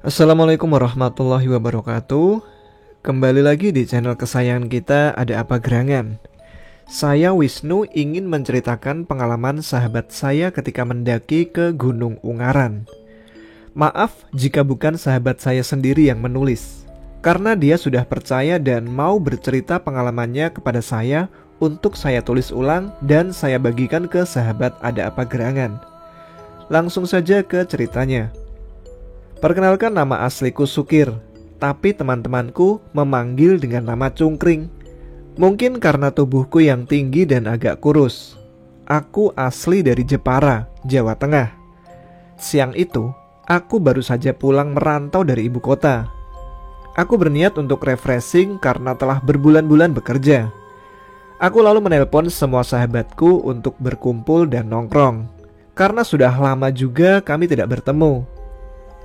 Assalamualaikum warahmatullahi wabarakatuh. Kembali lagi di channel kesayangan kita, Ada Apa Gerangan. Saya Wisnu ingin menceritakan pengalaman sahabat saya ketika mendaki ke Gunung Ungaran. Maaf jika bukan sahabat saya sendiri yang menulis, karena dia sudah percaya dan mau bercerita pengalamannya kepada saya untuk saya tulis ulang dan saya bagikan ke sahabat Ada Apa Gerangan. Langsung saja ke ceritanya. Perkenalkan, nama asliku Sukir, tapi teman-temanku memanggil dengan nama Cungkring. Mungkin karena tubuhku yang tinggi dan agak kurus. Aku asli dari Jepara, Jawa Tengah. Siang itu, aku baru saja pulang merantau dari ibu kota. Aku berniat untuk refreshing karena telah berbulan-bulan bekerja. Aku lalu menelpon semua sahabatku untuk berkumpul dan nongkrong, karena sudah lama juga kami tidak bertemu.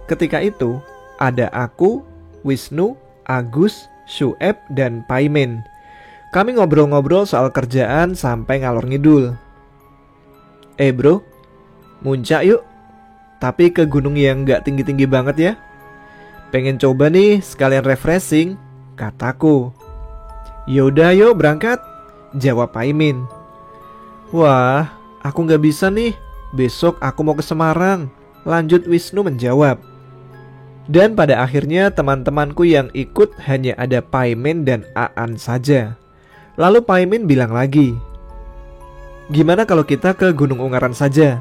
Ketika itu, ada aku, Wisnu, Agus, Syueb, dan Paimin. Kami ngobrol-ngobrol soal kerjaan sampai ngalor ngidul. Bro, muncak yuk. Tapi ke gunung yang gak tinggi-tinggi banget ya. Pengen coba nih sekalian refreshing, kataku. Yaudah yuk berangkat, jawab Paimin. Wah, aku gak bisa nih. Besok aku mau ke Semarang, lanjut Wisnu menjawab. Dan pada akhirnya teman-temanku yang ikut hanya ada Paimin dan Aan saja. Lalu Paimin bilang lagi, gimana kalau kita ke Gunung Ungaran saja?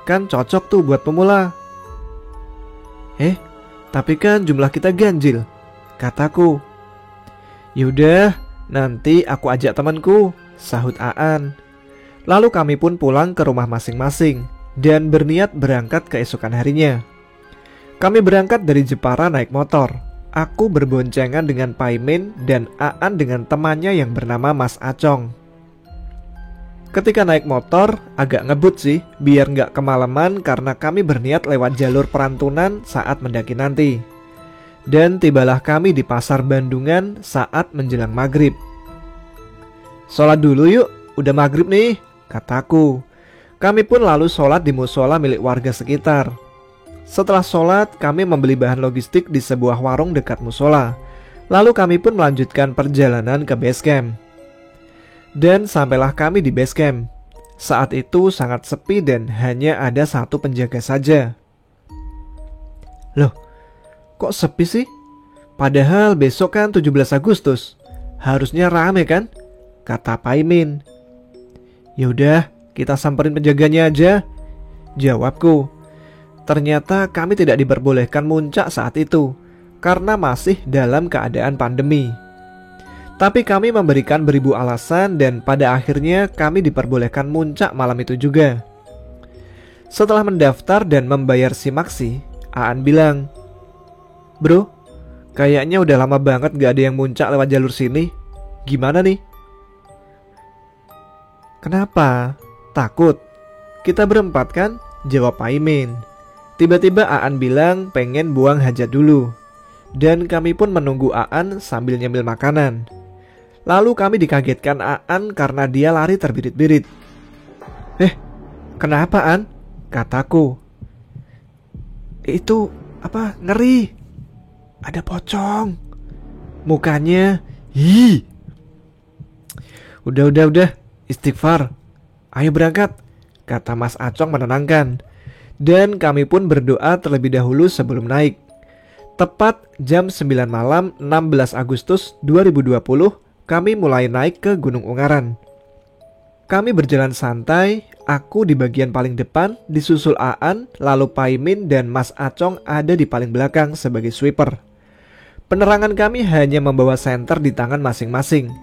Kan cocok tuh buat pemula. Tapi kan jumlah kita ganjil, kataku. Yaudah, nanti aku ajak temanku, sahut Aan. Lalu kami pun pulang ke rumah masing-masing dan berniat berangkat keesokan harinya. Kami berangkat dari Jepara naik motor. Aku berboncengan dengan Paimin dan Aan dengan temannya yang bernama Mas Acong. Ketika naik motor, agak ngebut sih, biar nggak kemalaman karena kami berniat lewat jalur perantunan saat mendaki nanti. Dan tibalah kami di pasar Bandungan saat menjelang maghrib. Sholat dulu yuk, udah maghrib nih, kataku. Kami pun lalu sholat di musola milik warga sekitar. Setelah sholat, kami membeli bahan logistik di sebuah warung dekat musola. Lalu kami pun melanjutkan perjalanan ke base camp. Dan sampailah kami di base camp. Saat itu sangat sepi dan hanya ada satu penjaga saja. Loh, kok sepi sih? Padahal besok kan 17 Agustus. Harusnya rame kan? Kata Paimin. Yaudah, kita samperin penjaganya aja, jawabku. Ternyata kami tidak diperbolehkan muncak saat itu karena masih dalam keadaan pandemi. Tapi kami memberikan beribu alasan dan pada akhirnya kami diperbolehkan muncak malam itu juga. Setelah mendaftar dan membayar simaksi, Aan bilang, "Bro, kayaknya udah lama banget gak ada yang muncak lewat jalur sini. Gimana nih?" "Kenapa? Takut? Kita berempat kan?" jawab Paimin. Tiba-tiba Aan bilang pengen buang hajat dulu. Dan kami pun menunggu Aan sambil nyemil makanan. Lalu kami dikagetkan Aan karena dia lari terbirit-birit. Kenapa Aan? Kataku. Itu apa, ngeri. Ada pocong. Mukanya, Udah, istighfar. Ayo berangkat, kata Mas Acong menenangkan. Dan kami pun berdoa terlebih dahulu sebelum naik. Tepat jam 9 malam 16 Agustus 2020, kami mulai naik ke Gunung Ungaran. Kami berjalan santai, aku di bagian paling depan, disusul Aan, lalu Paimin dan Mas Acong ada di paling belakang sebagai sweeper. Penerangan kami hanya membawa senter di tangan masing-masing.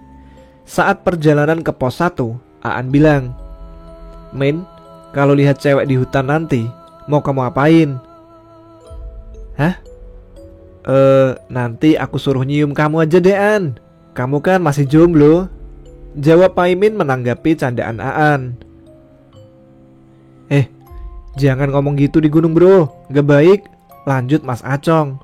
Saat perjalanan ke pos 1, Aan bilang, "Min, kalau lihat cewek di hutan nanti, mau kamu apain?" "Hah? Nanti aku suruh nyium kamu aja deh, An. Kamu kan masih jomblo," jawab Paimin menanggapi candaan Aan. Jangan ngomong gitu di gunung bro, gak baik, lanjut Mas Acong.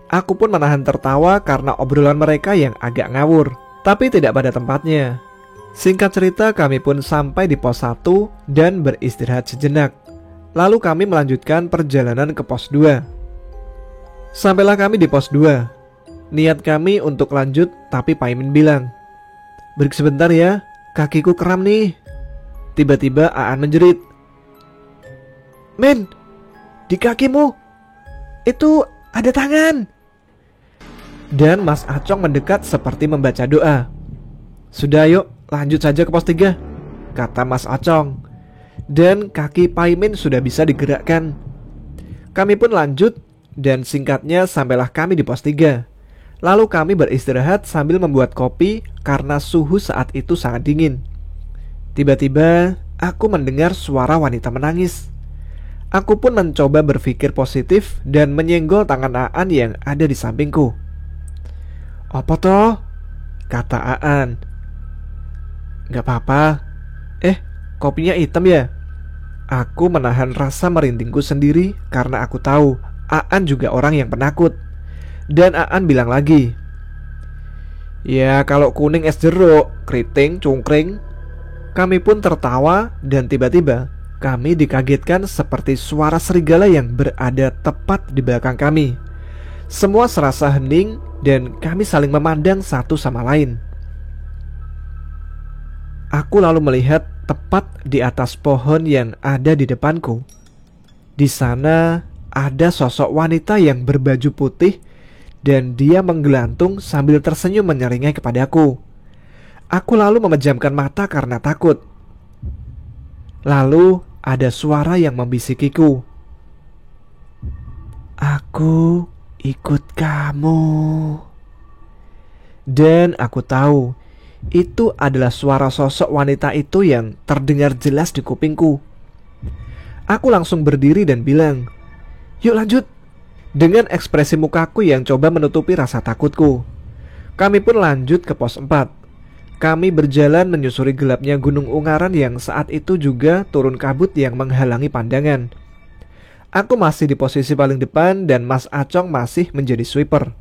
Aku pun menahan tertawa karena obrolan mereka yang agak ngawur, tapi tidak pada tempatnya. Singkat cerita, kami pun sampai di pos 1 dan beristirahat sejenak. Lalu kami melanjutkan perjalanan ke pos 2. Sampailah kami di pos 2. Niat kami untuk lanjut, tapi Pak Imin bilang, "Break sebentar ya, kakiku kram nih." Tiba-tiba Aan menjerit, "Men, di kakimu itu ada tangan." Dan Mas Acong mendekat seperti membaca doa. "Sudah, yuk lanjut saja ke pos 3," kata Mas Acong. Dan kaki Paimin sudah bisa digerakkan. Kami pun lanjut, dan singkatnya sampailah kami di pos 3. Lalu kami beristirahat sambil membuat kopi karena suhu saat itu sangat dingin. Tiba-tiba aku mendengar suara wanita menangis. Aku pun mencoba berpikir positif dan menyenggol tangan Aan yang ada di sampingku. "Apa toh?" kata Aan. "Gak apa-apa. Kopinya hitam ya?" Aku menahan rasa merindingku sendiri karena aku tahu Aan juga orang yang penakut. Dan Aan bilang lagi, "Ya kalau kuning es jeruk, keriting, cungkring." Kami pun tertawa dan tiba-tiba kami dikagetkan seperti suara serigala yang berada tepat di belakang kami. Semua serasa hening dan kami saling memandang satu sama lain. Aku lalu melihat tepat di atas pohon yang ada di depanku. Di sana ada sosok wanita yang berbaju putih dan dia menggelantung sambil tersenyum menyeringai kepadaku. Aku lalu memejamkan mata karena takut. Lalu ada suara yang membisikiku, "Aku ikut kamu." Dan aku tahu itu adalah suara sosok wanita itu yang terdengar jelas di kupingku. Aku langsung berdiri dan bilang, "Yuk lanjut," dengan ekspresi mukaku yang coba menutupi rasa takutku. Kami pun lanjut ke pos 4. Kami berjalan menyusuri gelapnya Gunung Ungaran yang saat itu juga turun kabut yang menghalangi pandangan. Aku masih di posisi paling depan dan Mas Acong masih menjadi sweeper.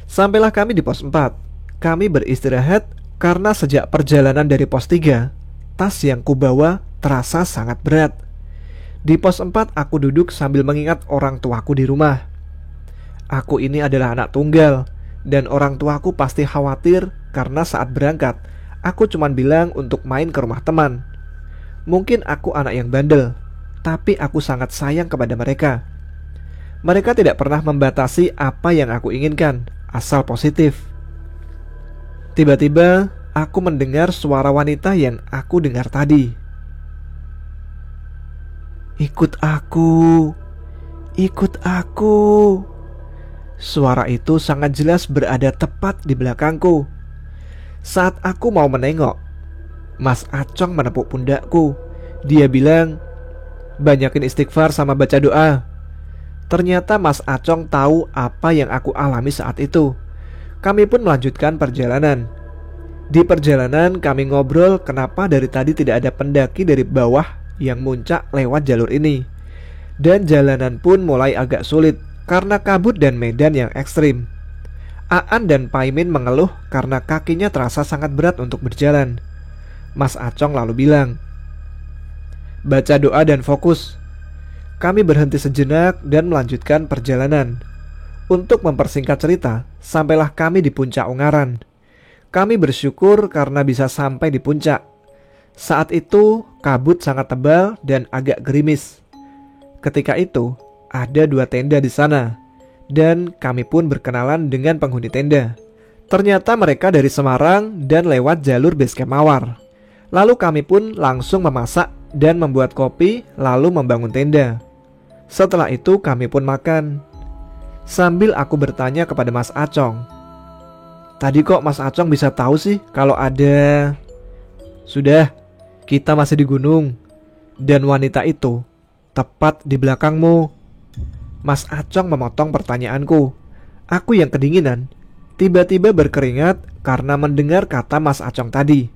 Sampailah kami di pos 4. Kami beristirahat karena sejak perjalanan dari pos 3, tas yang kubawa terasa sangat berat. Di pos 4 aku duduk sambil mengingat orang tuaku di rumah. Aku ini adalah anak tunggal, dan orang tuaku pasti khawatir karena saat berangkat aku cuma bilang untuk main ke rumah teman. Mungkin aku anak yang bandel, tapi aku sangat sayang kepada mereka. Mereka tidak pernah membatasi apa yang aku inginkan, asal positif. Tiba-tiba aku mendengar suara wanita yang aku dengar tadi. "Ikut aku, ikut aku." Suara itu sangat jelas berada tepat di belakangku. Saat aku mau menengok, Mas Acong menepuk pundakku. Dia bilang, "Banyakin istighfar sama baca doa." Ternyata Mas Acong tahu apa yang aku alami saat itu. Kami pun melanjutkan perjalanan. Di perjalanan kami ngobrol kenapa dari tadi tidak ada pendaki dari bawah yang muncak lewat jalur ini. Dan jalanan pun mulai agak sulit karena kabut dan medan yang ekstrim. Aan dan Paimin mengeluh karena kakinya terasa sangat berat untuk berjalan. Mas Acong lalu bilang, "Baca doa dan fokus." Kami berhenti sejenak dan melanjutkan perjalanan. Untuk mempersingkat cerita, sampailah kami di puncak Ungaran. Kami bersyukur karena bisa sampai di puncak. Saat itu kabut sangat tebal dan agak gerimis. Ketika itu ada 2 tenda di sana, dan kami pun berkenalan dengan penghuni tenda. Ternyata mereka dari Semarang dan lewat jalur basecamp Mawar. Lalu kami pun langsung memasak dan membuat kopi lalu membangun tenda. Setelah itu kami pun makan. Sambil aku bertanya kepada Mas Acong, "Tadi kok Mas Acong bisa tahu sih kalau ada..." "Sudah, kita masih di gunung, dan wanita itu tepat di belakangmu." Mas Acong memotong pertanyaanku. Aku yang kedinginan tiba-tiba berkeringat karena mendengar kata Mas Acong tadi.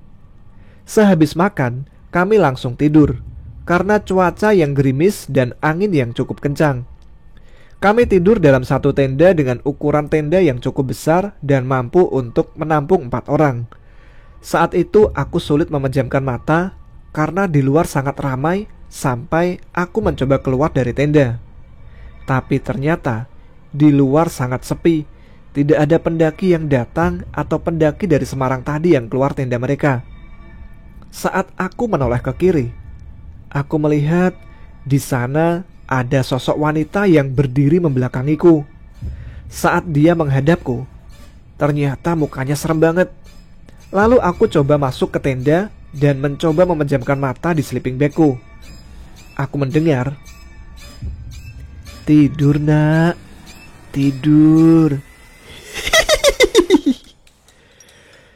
Sehabis makan, kami langsung tidur karena cuaca yang gerimis dan angin yang cukup kencang. Kami tidur dalam satu tenda dengan ukuran tenda yang cukup besar dan mampu untuk menampung 4 orang. Saat itu aku sulit memejamkan mata karena di luar sangat ramai sampai aku mencoba keluar dari tenda. Tapi ternyata di luar sangat sepi. Tidak ada pendaki yang datang atau pendaki dari Semarang tadi yang keluar tenda mereka. Saat aku menoleh ke kiri, aku melihat di sana ada sosok wanita yang berdiri membelakangiku. Saat dia menghadapku, ternyata mukanya serem banget. Lalu aku coba masuk ke tenda dan mencoba memejamkan mata di sleeping bagku. Aku mendengar, "Tidur nak, tidur."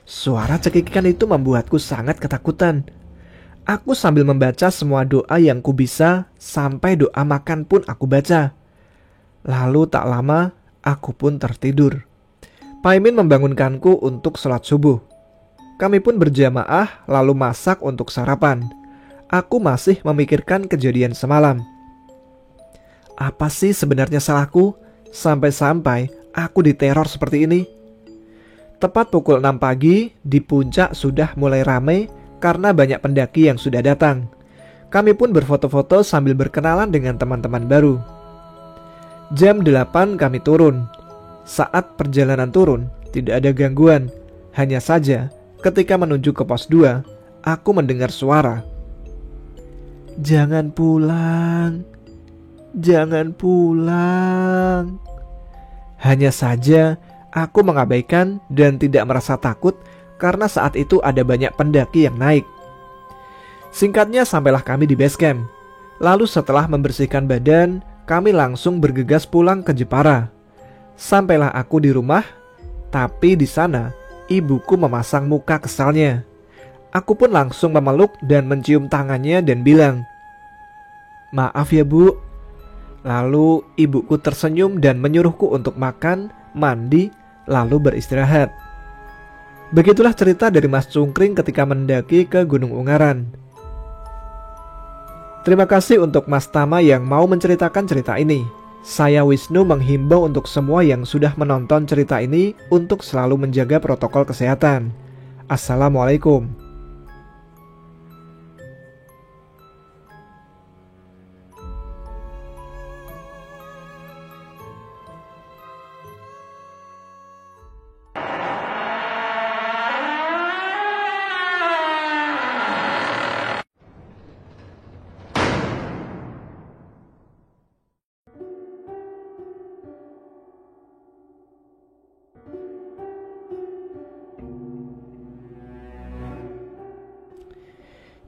Suara cekikikan itu membuatku sangat ketakutan. Aku sambil membaca semua doa yang ku bisa, sampai doa makan pun aku baca. Lalu tak lama aku pun tertidur. Paimin membangunkanku untuk sholat subuh. Kami pun berjamaah lalu masak untuk sarapan. Aku masih memikirkan kejadian semalam. Apa sih sebenarnya salahku sampai-sampai aku diteror seperti ini? Tepat pukul 6 pagi, di puncak sudah mulai ramai karena banyak pendaki yang sudah datang. Kami pun berfoto-foto sambil berkenalan dengan teman-teman baru. Jam 8 kami turun. Saat perjalanan turun, tidak ada gangguan. Hanya saja, ketika menuju ke pos 2, aku mendengar suara, "Jangan pulang, jangan pulang." Hanya saja aku mengabaikan dan tidak merasa takut karena saat itu ada banyak pendaki yang naik. Singkatnya sampailah kami di base camp. Lalu setelah membersihkan badan, kami langsung bergegas pulang ke Jepara. Sampailah aku di rumah, tapi di sana ibuku memasang muka kesalnya. Aku pun langsung memeluk dan mencium tangannya dan bilang, "Maaf ya Bu." Lalu ibuku tersenyum dan menyuruhku untuk makan, mandi, lalu beristirahat. Begitulah cerita dari Mas Cungkring ketika mendaki ke Gunung Ungaran. Terima kasih untuk Mas Tama yang mau menceritakan cerita ini. Saya Wisnu menghimbau untuk semua yang sudah menonton cerita ini untuk selalu menjaga protokol kesehatan. Assalamualaikum.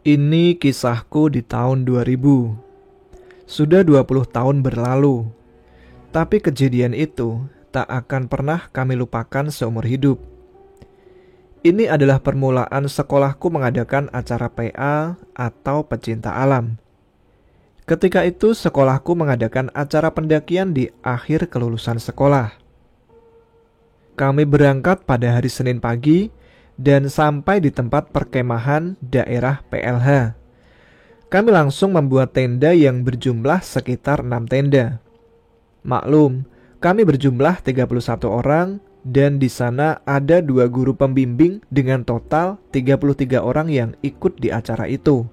Ini kisahku di tahun 2000. Sudah 20 tahun berlalu. Tapi kejadian itu tak akan pernah kami lupakan seumur hidup. Ini adalah permulaan sekolahku mengadakan acara PA atau pecinta alam. Ketika itu sekolahku mengadakan acara pendakian di akhir kelulusan sekolah. Kami berangkat pada hari Senin pagi dan sampai di tempat perkemahan daerah PLH. Kami langsung membuat tenda yang berjumlah sekitar 6 tenda. Maklum, kami berjumlah 31 orang dan di sana ada 2 guru pembimbing dengan total 33 orang yang ikut di acara itu.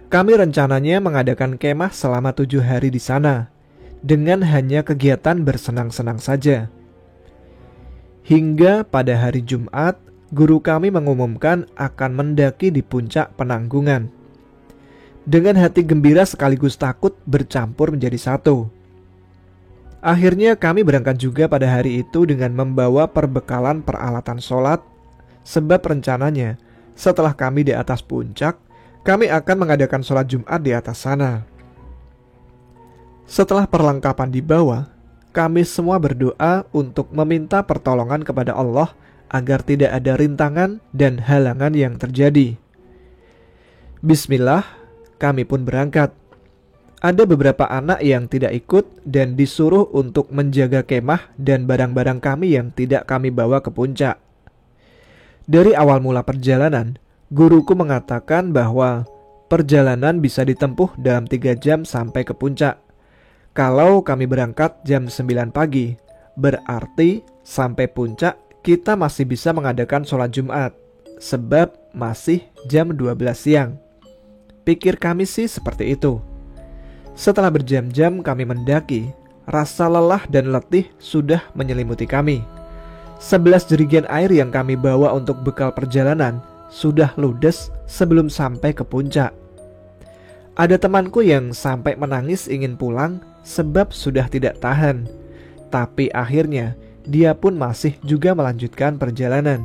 Kami rencananya mengadakan kemah selama 7 hari di sana dengan hanya kegiatan bersenang-senang saja. Hingga pada hari Jumat, guru kami mengumumkan akan mendaki di puncak Penanggungan. Dengan hati gembira sekaligus takut bercampur menjadi satu. Akhirnya kami berangkat juga pada hari itu dengan membawa perbekalan peralatan sholat, sebab rencananya setelah kami di atas puncak, kami akan mengadakan sholat Jumat di atas sana. Setelah perlengkapan dibawa, kami semua berdoa untuk meminta pertolongan kepada Allah agar tidak ada rintangan dan halangan yang terjadi. Bismillah, kami pun berangkat. Ada beberapa anak yang tidak ikut dan disuruh untuk menjaga kemah dan barang-barang kami yang tidak kami bawa ke puncak. Dari awal mula perjalanan, guruku mengatakan bahwa perjalanan bisa ditempuh dalam 3 jam sampai ke puncak. Kalau kami berangkat jam 9 pagi, berarti sampai puncak kita masih bisa mengadakan sholat Jumat, sebab masih jam 12 siang. Pikir kami sih seperti itu. Setelah berjam-jam kami mendaki, rasa lelah dan letih sudah menyelimuti kami. 11 jerigen air yang kami bawa untuk bekal perjalanan sudah ludes sebelum sampai ke puncak. Ada temanku yang sampai menangis ingin pulang sebab sudah tidak tahan. Tapi akhirnya dia pun masih juga melanjutkan perjalanan.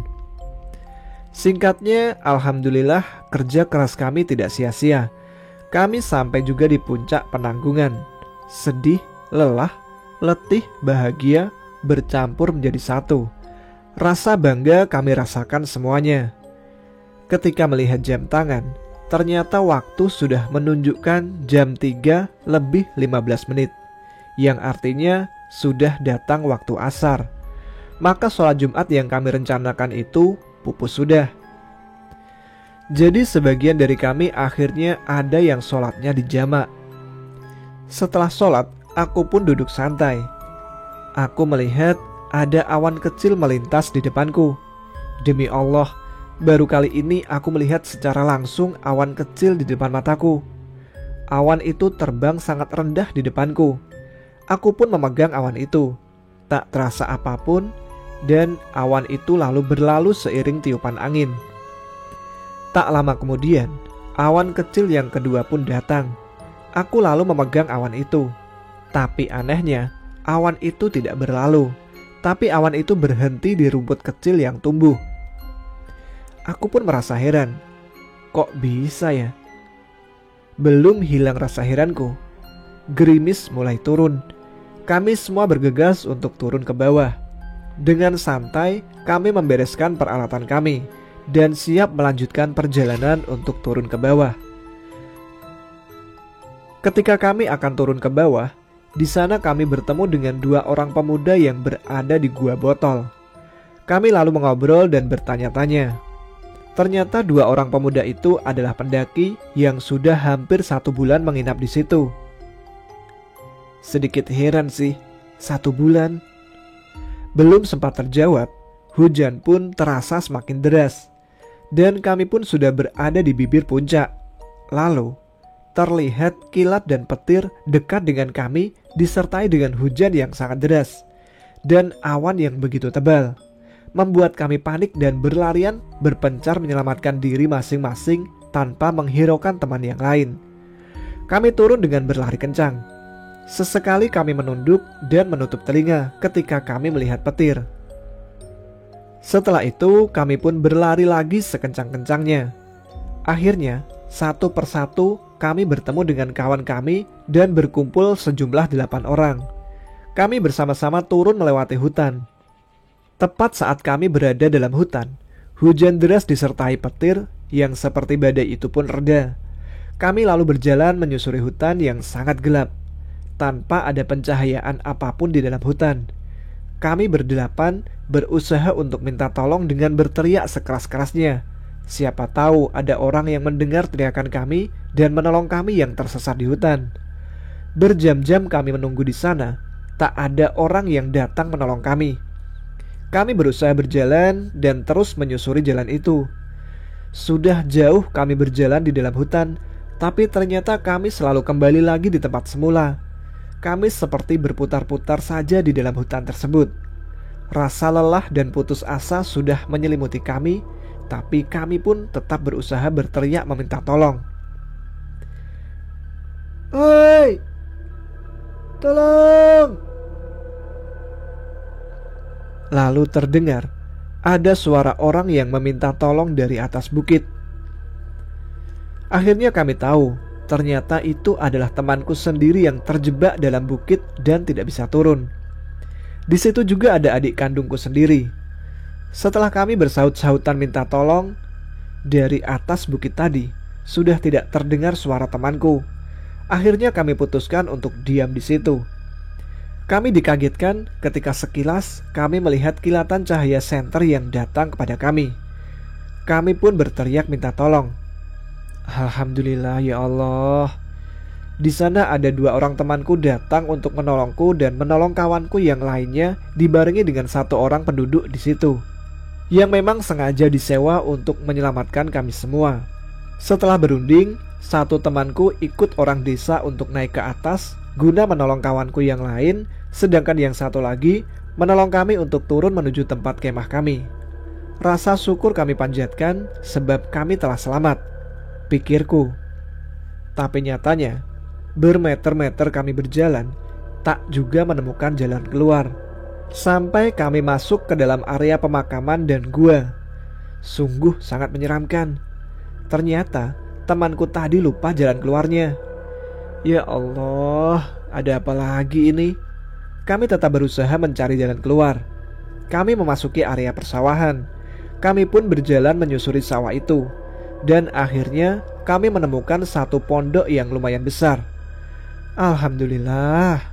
Singkatnya, alhamdulillah kerja keras kami tidak sia-sia. Kami sampai juga di puncak penanggungan. Sedih, lelah, letih, bahagia bercampur menjadi satu. Rasa bangga kami rasakan semuanya. Ketika melihat jam tangan, ternyata waktu sudah menunjukkan jam 3 lebih 15 menit, yang artinya sudah datang waktu asar. Maka sholat Jumat yang kami rencanakan itu pupus sudah. Jadi sebagian dari kami akhirnya ada yang sholatnya di jamak. Setelah sholat, aku pun duduk santai. Aku melihat ada awan kecil melintas di depanku. Demi Allah, baru kali ini aku melihat secara langsung awan kecil di depan mataku. Awan itu terbang sangat rendah di depanku. Aku pun memegang awan itu. Tak terasa apapun, dan awan itu lalu berlalu seiring tiupan angin. Tak lama kemudian, awan kecil yang kedua pun datang. Aku lalu memegang awan itu. Tapi anehnya, awan itu tidak berlalu. Tapi awan itu berhenti di rumput kecil yang tumbuh. Aku pun merasa heran. Kok bisa ya? Belum hilang rasa heranku, gerimis mulai turun. Kami semua bergegas untuk turun ke bawah. Dengan santai, kami membereskan peralatan kami dan siap melanjutkan perjalanan untuk turun ke bawah. Ketika kami akan turun ke bawah, di sana kami bertemu dengan 2 orang pemuda yang berada di gua botol. Kami lalu mengobrol dan bertanya-tanya. Ternyata 2 orang pemuda itu adalah pendaki yang sudah hampir 1 bulan menginap di situ. Sedikit heran sih, 1 bulan. Belum sempat terjawab, hujan pun terasa semakin deras. Dan kami pun sudah berada di bibir puncak. Lalu, terlihat kilat dan petir dekat dengan kami disertai dengan hujan yang sangat deras dan awan yang begitu tebal, membuat kami panik dan berlarian berpencar menyelamatkan diri masing-masing tanpa menghiraukan teman yang lain. Kami turun dengan berlari kencang. Sesekali kami menunduk dan menutup telinga ketika kami melihat petir. Setelah itu kami pun berlari lagi sekencang-kencangnya. Akhirnya satu persatu kami bertemu dengan kawan kami dan berkumpul sejumlah 8 orang. Kami bersama-sama turun melewati hutan. Tepat saat kami berada dalam hutan, hujan deras disertai petir yang seperti badai itu pun reda. Kami lalu berjalan menyusuri hutan yang sangat gelap, tanpa ada pencahayaan apapun di dalam hutan. Kami berdelapan berusaha untuk minta tolong dengan berteriak sekeras-kerasnya. Siapa tahu ada orang yang mendengar teriakan kami dan menolong kami yang tersesat di hutan. Berjam-jam kami menunggu di sana, tak ada orang yang datang menolong kami. Kami berusaha berjalan dan terus menyusuri jalan itu. Sudah jauh kami berjalan di dalam hutan, tapi ternyata kami selalu kembali lagi di tempat semula. Kami seperti berputar-putar saja di dalam hutan tersebut. Rasa lelah dan putus asa sudah menyelimuti kami, tapi kami pun tetap berusaha berteriak meminta tolong. "Hei, tolong!" Lalu terdengar ada suara orang yang meminta tolong dari atas bukit. Akhirnya kami tahu, ternyata itu adalah temanku sendiri yang terjebak dalam bukit dan tidak bisa turun. Di situ juga ada adik kandungku sendiri. Setelah kami bersaut-sautan minta tolong, dari atas bukit tadi sudah tidak terdengar suara temanku. Akhirnya kami putuskan untuk diam di situ. Kami dikagetkan ketika sekilas kami melihat kilatan cahaya senter yang datang kepada kami. Kami pun berteriak minta tolong. Alhamdulillah ya Allah. Di sana ada 2 orang temanku datang untuk menolongku dan menolong kawanku yang lainnya dibarengi dengan 1 orang penduduk di situ yang memang sengaja disewa untuk menyelamatkan kami semua. Setelah berunding, Satu temanku ikut orang desa untuk naik ke atas guna menolong kawanku yang lain, sedangkan yang satu lagi menolong kami untuk turun menuju tempat kemah kami. Rasa syukur kami panjatkan sebab kami telah selamat, pikirku. Tapi nyatanya, bermeter-meter kami berjalan, tak juga menemukan jalan keluar. Sampai kami masuk ke dalam area pemakaman dan gua. Sungguh sangat menyeramkan. Ternyata temanku tadi lupa jalan keluarnya. Ya Allah, ada apa lagi ini? Kami tetap berusaha mencari jalan keluar. Kami memasuki area persawahan. Kami pun berjalan menyusuri sawah itu. Dan akhirnya kami menemukan satu pondok yang lumayan besar. Alhamdulillah.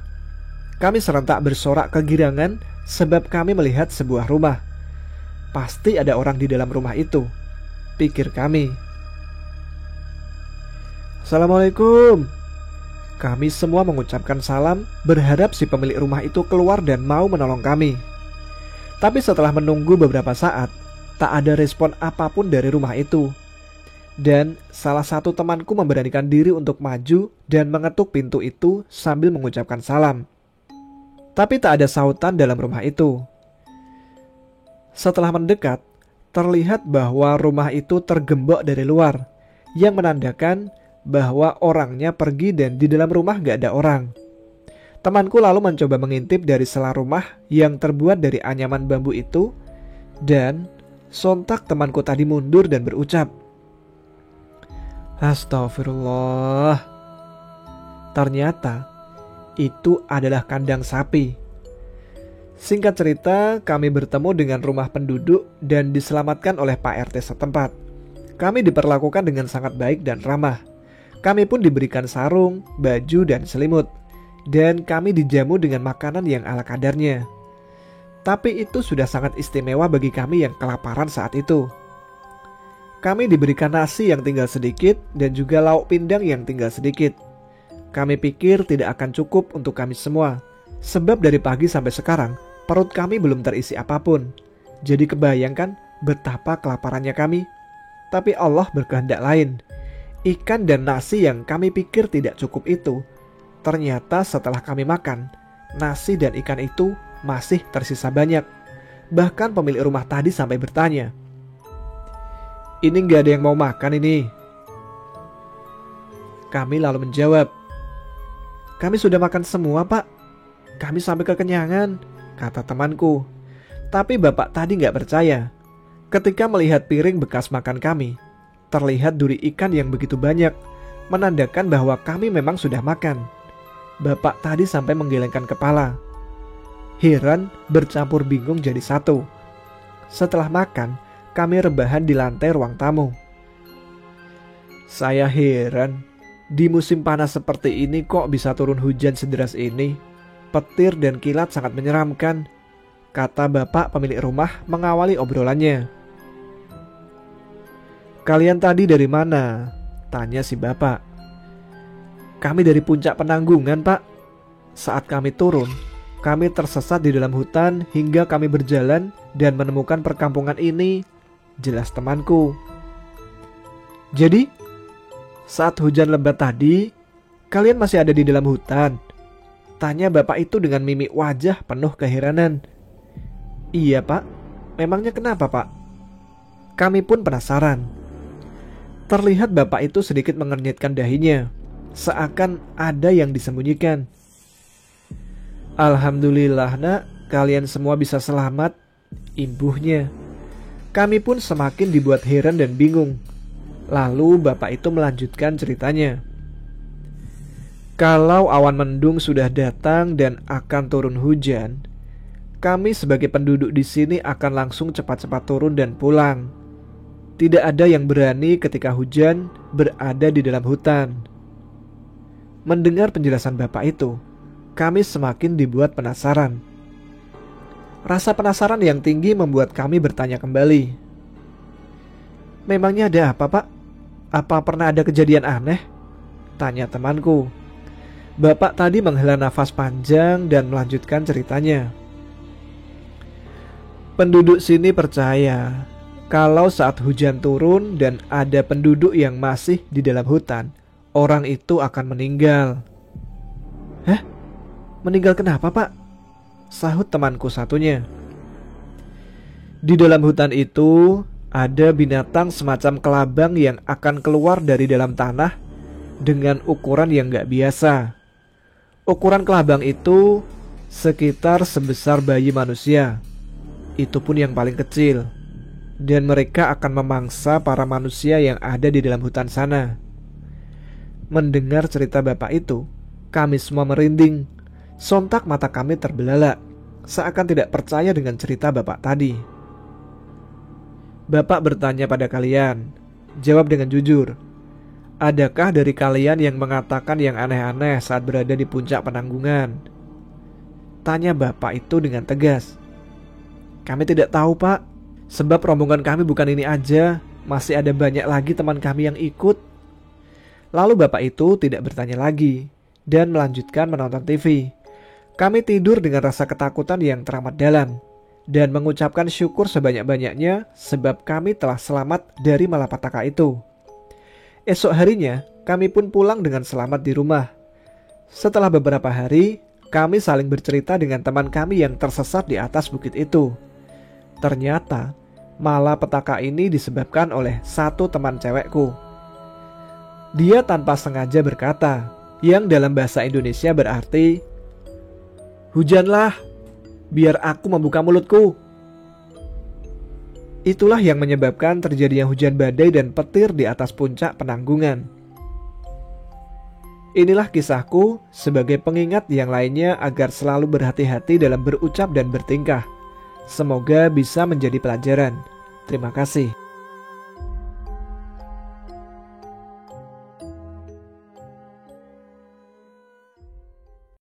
Kami serentak bersorak kegirangan sebab kami melihat sebuah rumah. Pasti ada orang di dalam rumah itu, pikir kami. Assalamualaikum. Kami semua mengucapkan salam, berharap si pemilik rumah itu keluar dan mau menolong kami. Tapi setelah menunggu beberapa saat, tak ada respon apapun dari rumah itu. Dan salah satu temanku memberanikan diri untuk maju dan mengetuk pintu itu sambil mengucapkan salam. Tapi tak ada sautan dalam rumah itu. Setelah mendekat, terlihat bahwa rumah itu tergembok dari luar, yang menandakan bahwa orangnya pergi dan di dalam rumah gak ada orang. Temanku lalu mencoba mengintip dari sela rumah yang terbuat dari anyaman bambu itu, dan sontak temanku tadi mundur dan berucap, "Astagfirullah." Ternyata itu adalah kandang sapi. Singkat cerita, kami bertemu dengan rumah penduduk dan diselamatkan oleh Pak RT setempat. Kami diperlakukan dengan sangat baik dan ramah. Kami pun diberikan sarung, baju, dan selimut. Dan kami dijamu dengan makanan yang ala kadarnya. Tapi itu sudah sangat istimewa bagi kami yang kelaparan saat itu. Kami diberikan nasi yang tinggal sedikit dan juga lauk pindang yang tinggal sedikit. Kami pikir tidak akan cukup untuk kami semua. Sebab dari pagi sampai sekarang, perut kami belum terisi apapun. Jadi kebayangkan betapa kelaparannya kami. Tapi Allah berkehendak lain. Ikan dan nasi yang kami pikir tidak cukup itu, ternyata setelah kami makan, nasi dan ikan itu masih tersisa banyak. Bahkan pemilik rumah tadi sampai bertanya, "Ini gak ada yang mau makan ini?" Kami lalu menjawab, "Kami sudah makan semua, Pak. Kami sampai kekenyangan," kata temanku. Tapi bapak tadi gak percaya. Ketika melihat piring bekas makan kami, terlihat duri ikan yang begitu banyak, menandakan bahwa kami memang sudah makan. Bapak tadi sampai menggelengkan kepala. Heran bercampur bingung jadi satu. Setelah makan, kami rebahan di lantai ruang tamu. Saya heran, di musim panas seperti ini kok bisa turun hujan sederas ini. Petir dan kilat sangat menyeramkan, kata bapak pemilik rumah mengawali obrolannya. "Kalian tadi dari mana?" tanya si bapak. "Kami dari puncak Penanggungan, Pak. Saat kami turun, kami tersesat di dalam hutan hingga kami berjalan dan menemukan perkampungan ini," jelas temanku. "Jadi, saat hujan lebat tadi, kalian masih ada di dalam hutan?" tanya bapak itu dengan mimik wajah penuh keheranan. "Iya, Pak. Memangnya kenapa, Pak?" Kami pun penasaran. Terlihat bapak itu sedikit mengernyitkan dahinya, seakan ada yang disembunyikan. "Alhamdulillah, Nak, kalian semua bisa selamat," imbuhnya. Kami pun semakin dibuat heran dan bingung. Lalu bapak itu melanjutkan ceritanya. "Kalau awan mendung sudah datang dan akan turun hujan, kami sebagai penduduk di sini akan langsung cepat-cepat turun dan pulang. Tidak ada yang berani ketika hujan berada di dalam hutan." Mendengar penjelasan bapak itu, kami semakin dibuat penasaran. Rasa penasaran yang tinggi membuat kami bertanya kembali. "Memangnya ada apa, Pak? Apa pernah ada kejadian aneh?" tanya temanku. Bapak tadi menghela nafas panjang dan melanjutkan ceritanya. "Penduduk sini percaya kalau saat hujan turun dan ada penduduk yang masih di dalam hutan, orang itu akan meninggal. Hah? Meninggal kenapa, Pak? Sahut temanku satunya. Di dalam hutan itu ada binatang semacam kelabang yang akan keluar dari dalam tanah dengan ukuran yang gak biasa. Ukuran kelabang itu sekitar sebesar bayi manusia. Itu pun yang paling kecil. Dan mereka akan memangsa para manusia yang ada di dalam hutan sana. Mendengar cerita bapak itu, kami semua merinding. Sontak mata kami terbelalak, seakan tidak percaya dengan cerita bapak tadi. Bapak bertanya pada kalian, jawab dengan jujur. Adakah dari kalian yang mengatakan yang aneh-aneh saat berada di puncak penanggungan? Tanya bapak itu dengan tegas. Kami tidak tahu, Pak. Sebab rombongan kami bukan ini aja. Masih ada banyak lagi teman kami yang ikut. Lalu bapak itu tidak bertanya lagi dan melanjutkan menonton TV. Kami tidur dengan rasa ketakutan yang teramat dalam dan mengucapkan syukur sebanyak-banyaknya sebab kami telah selamat dari malapetaka itu. Esok harinya, kami pun pulang dengan selamat di rumah. Setelah beberapa hari, kami saling bercerita dengan teman kami yang tersesat di atas bukit itu. Ternyata, malapetaka ini disebabkan oleh satu teman cewekku. Dia tanpa sengaja berkata, yang dalam bahasa Indonesia berarti, "Hujanlah, biar aku membuka mulutku." Itulah yang menyebabkan terjadinya hujan badai dan petir di atas puncak penanggungan. Inilah kisahku sebagai pengingat yang lainnya agar selalu berhati-hati dalam berucap dan bertingkah. Semoga bisa menjadi pelajaran. Terima kasih.